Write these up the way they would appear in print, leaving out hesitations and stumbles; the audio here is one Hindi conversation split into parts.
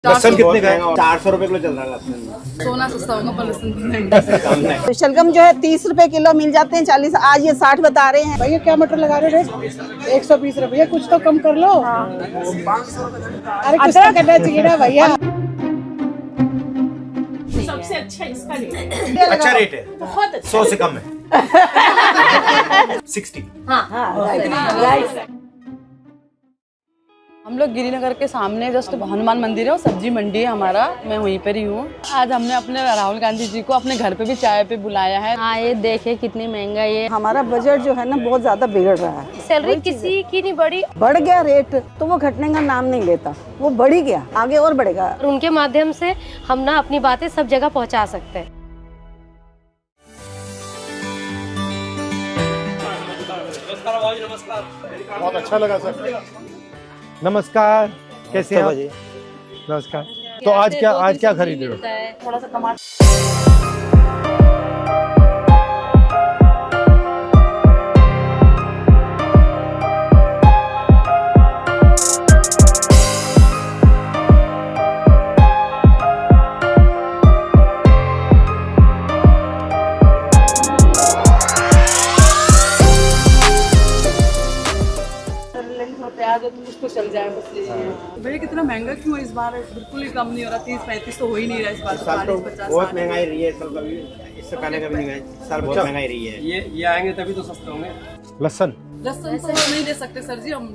लहसुन कितने का है? 400 रुपए किलो चल रहा है लहसुन। सोना सस्ता होगा पर लहसुन महंगा। शलगम जो है 30 रुपए किलो मिल जाते हैं, 40 आज ये 60 बता रहे हैं। भैया क्या मटर लगा रहे हो रेट? 120 रुपये। कुछ तो कम कर लो। अरे कुछ तो करना चाहिए ना भैया। सबसे अच्छा इसका रेट है। अच्छा रेट है, बहुत अच्छा। 100 से कम है। 60। हम लोग गिरिनगर के सामने जस्ट हनुमान मंदिर है और सब्जी मंडी है हमारा, मैं वहीं पर ही हूँ। आज हमने अपने राहुल गांधी जी को अपने घर पे भी चाय पे बुलाया है। हाँ, ये देखे कितनी महंगाई है। हमारा बजट जो है ना बहुत ज्यादा बिगड़ रहा है। सैलरी किसी की नहीं बढ़ी, बढ़ गया रेट तो वो घटने का नाम नहीं लेता, वो बढ़ ही गया, आगे और बढ़ेगा। और उनके माध्यम से हम ना अपनी बातें सब जगह पहुँचा सकते हैं। बहुत अच्छा लगा सर। नमस्कार, कैसे हैं आप? नमस्कार। तो आज क्या खरीद रहे हो? थोड़ा सा टमाटर। प्याज है तो कुछ तो चल जाए बस। भैया कितना महंगा क्यों है इस बार? बिल्कुल ही कम नहीं हो रहा। 30-35 तो हो ही नहीं रहा इस बार। साल तो 40-50 बहुत महंगाई रही है, इस साल कभी इससे पहले कभी नहीं महंगाई, साल बहुत महंगाई रही है। ये आएंगे तभी तो सस्ते होंगे। लहसुन लहसुन तो नहीं दे सकते सर जी हम।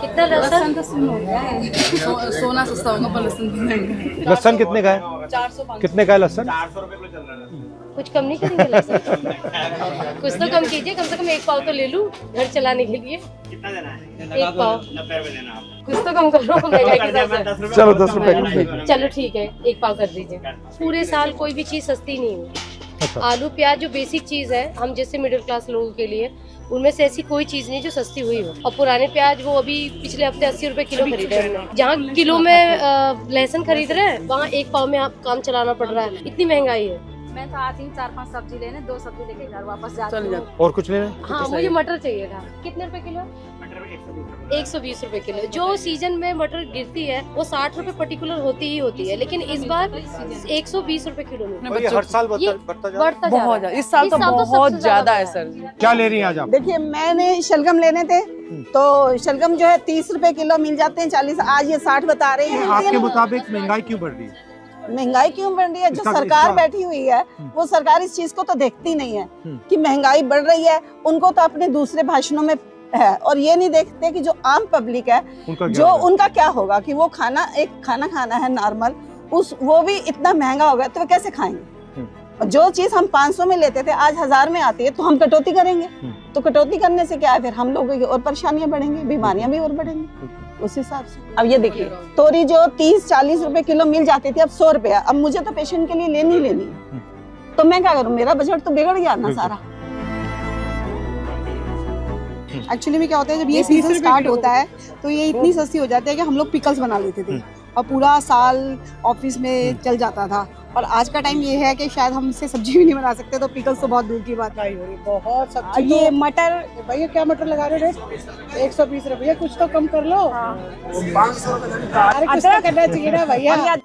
कितना लहसुन? तो सुन हो गया है। सोना सस्ता होगा पर लहसुन महंगा है। लहसुन कितने का है? 400-500 कितने का है लहसुन? 400 रुपए किलो चल रहा है। कुछ कम नहीं करेंगे लहसुन? कुछ तो कम कीजिए, कम से कम 1 पाव तो ले लूं घर चलाने के लिए। कितना देना है? 1 पाव 90 रुपए देना आप। कुछ तो कम करो महंगाई के हिसाब से। 10 रुपए। चलो 10 रुपए का। चलो ठीक है, 1 पाव कर दीजिए। पूरे साल कोई भी चीज सस्ती नहीं हुई। अच्छा। आलू प्याज जो बेसिक चीज है हम जैसे मिडिल क्लास लोगों के लिए, उनमें से ऐसी कोई चीज नहीं जो सस्ती हुई हो। और पुराने प्याज वो अभी पिछले हफ्ते 80 रुपए किलो खरीदे हमने। जहाँ किलो में लहसुन खरीद रहे हैं वहाँ 1 पाव में आप काम चलाना पड़ रहा है, इतनी महंगाई है। मैं तो आती हूँ 4-5 सब्जी लेने, 2 सब्जी लेके घर वापस जाती हूँ। और कुछ लेना? हाँ, मुझे मटर चाहिए था। कितने रुपए किलो? 120 रुपए किलो। जो सीजन में मटर गिरती है वो 60 रुपए पर्टिकुलर होती ही होती है, लेकिन इस बार 120 रुपए किलो में और ये हर साल ये बढ़ता जा रहा है? बढ़ता जा रहा बहुत है। ज्यादा, इस साल तो बहुत सबसे ज्यादा है बढ़ा सर जी। क्या ले रही हैं आज आप? देखिए मैंने शलगम लेने थे तो शलगम जो है 30 रुपए किलो मिल जाते हैं, 40 आज ये 60 बता रहे हैं। आपके मुताबिक महंगाई क्यों बढ़ रही है? महंगाई क्यों बढ़ रही है? जो इसका- सरकार इसका- बैठी हुई है वो सरकार इस चीज को तो देखती नहीं है कि महंगाई बढ़ रही है। उनको तो अपने दूसरे भाषणों में है और ये नहीं देखते कि जो आम पब्लिक है उनका क्या होगा कि वो खाना खाना है नॉर्मल, वो भी इतना महंगा हो गया तो वो कैसे खाएंगे? जो चीज हम 500 में लेते थे आज 1000 में आती है तो हम कटौती करेंगे। तो कटौती करने से क्या है, फिर हम लोगों की और परेशानियां बढ़ेंगी, बीमारियां भी और बढ़ेंगी उस हिसाब से। अब ये देखिए तोरी जो 30-40 रुपए किलो मिल जाती थी अब 100 रुपया। अब मुझे तो पेशेंट के लिए लेनी है तो मैं क्या करूँ? मेरा बजट तो बिगड़ गया ना सारा। एक्चुअली में क्या होता है, जब ये सीजन स्टार्ट होता है तो ये इतनी सस्ती हो जाती है कि हम लोग पिकल्स बना लेते थे और पूरा साल ऑफिस में चल जाता था। और आज का टाइम ये है कि शायद हमसे सब्जी भी नहीं बना सकते तो पिकल्स तो बहुत दूर की बात नहीं हो रही। बहुत सब्जी ये मटर, भैया क्या मटर लगा रहे हो रेट? 120 रुपये। कुछ तो कम कर लो। अरे कुछ तो करना चाहिए ना भैया।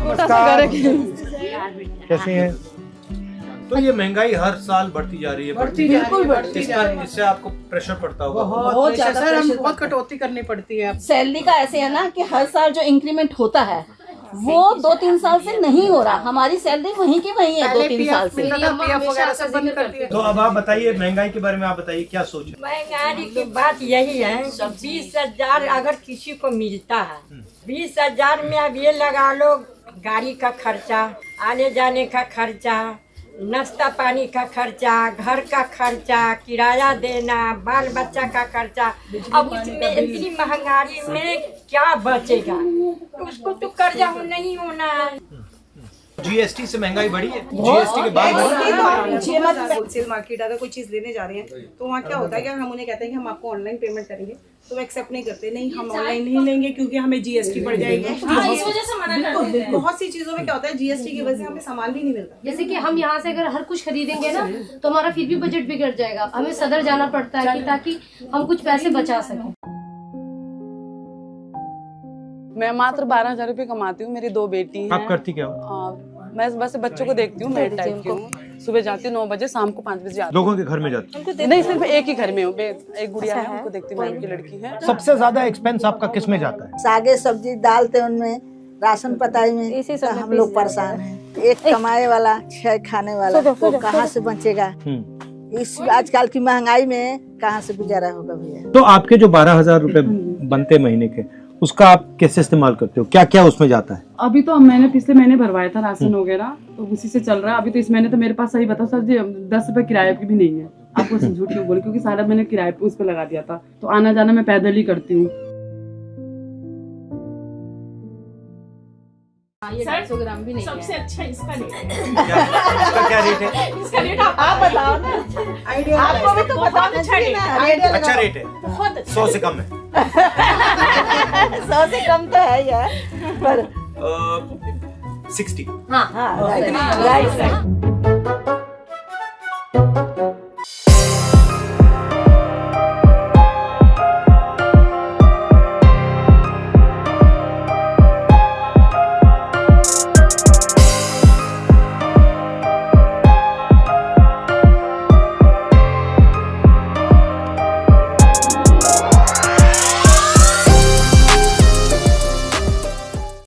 नमस्कार, कैसे हैं? तो ये महंगाई हर साल बढ़ती जा रही है। बिल्कुल बढ़ती जा रही है। इससे आपको प्रेशर पड़ता होगा? बहुत ज्यादा सर, हम बहुत कटौती करनी पड़ती है। सैलरी का ऐसे है ना कि हर साल जो इंक्रीमेंट होता है वो 2-3 साल से नहीं हो रहा। हमारी सैलरी वहीं की वहीं है 2-3 साल से। PF वगैरह सब बंद कर दिया। तो अब आप बताइए महंगाई के बारे में, आप बताइए क्या सोच रहे महंगाई की बात यही है, 20,000 अगर किसी को मिलता है, 20,000 में अब ये लगा लो गाड़ी का खर्चा, आने जाने का खर्चा, नाश्ता पानी का खर्चा, घर का खर्चा, किराया देना, बाल बच्चा का खर्चा। अब उसमें इतनी महंगाई में क्या बचेगा? तो उसको तो कर्जा नहीं होना है। जीएसटी से महंगाई बढ़ी है, जीएसटी के बाद होलसेल मार्केट अगर कोई चीज लेने जा रहे हैं तो वहाँ क्या होता है कि हम उन्हें कहते हैं कि हम आपको ऑनलाइन पेमेंट करेंगे तो वो एक्सेप्ट नहीं करते, नहीं हम ऑनलाइन नहीं लेंगे क्योंकि हमें जीएसटी पड़ जाएगी। इस वजह से मना करते हैं। बहुत सी चीजों में क्या होता है जीएसटी की वजह से हमें सामान भी नहीं मिलता। जैसे कि हम यहाँ से अगर हर कुछ खरीदेंगे ना तो हमारा फिर भी बजट बिगड़ जाएगा, हमें सदर जाना पड़ता है ताकि हम कुछ पैसे बचा सकें। मैं मात्र 12,000 रुपये कमाती हूँ, मेरी 2 बेटी हैं। आप करती क्या हो? मैं बस बच्चों को देखती हूँ, मेड टाइप की हूँ। सुबह जाती हूँ 9 बजे, शाम को 5 बजे आती हूँ। लोगों के घर में जाती हूँ? नहीं, सिर्फ एक ही घर में हूँ, एक गुड़िया है, उनको देखती हूँ, उनकी लड़की है। सबसे ज्यादा एक्सपेंस आपका किस में जाता है? सागे सब्जी डालते उनमें, राशन पताई में, तो हम लोग परेशान हैं। एक कमाए वाला 6 खाने वाला वो कहाँ से बचेगा? इस आजकल की महंगाई में कहाँ से गुजारा होगा भैया? तो आपके जो 12,000 रुपए बनते महीने के, उसका आप कैसे इस्तेमाल करते हो? क्या क्या उसमें जाता है? अभी तो मैंने पिछले महीने भरवाया था राशन वगैरह, तो उसी से चल रहा है। अभी तो इस महीने तो मेरे पास, सही बताओ सर जी, 10 रुपए किराए की भी नहीं है। आपको झूठ क्यों बोले, क्योंकि सारा मैंने किराए पे उस पे लगा दिया था, तो आना जाना मैं पैदल ही करती हूँ। ये 250 ग्राम भी नहीं सबसे अच्छा इसका रेट है। इसका क्या रेट है? इसका रेट आप बताओ ना, आइडिया आपको भी तो बताओ ना। अच्छा रेट है, बहुत 100 से कम है। 100 से कम तो है यार, पर 60। हाँ, राइट।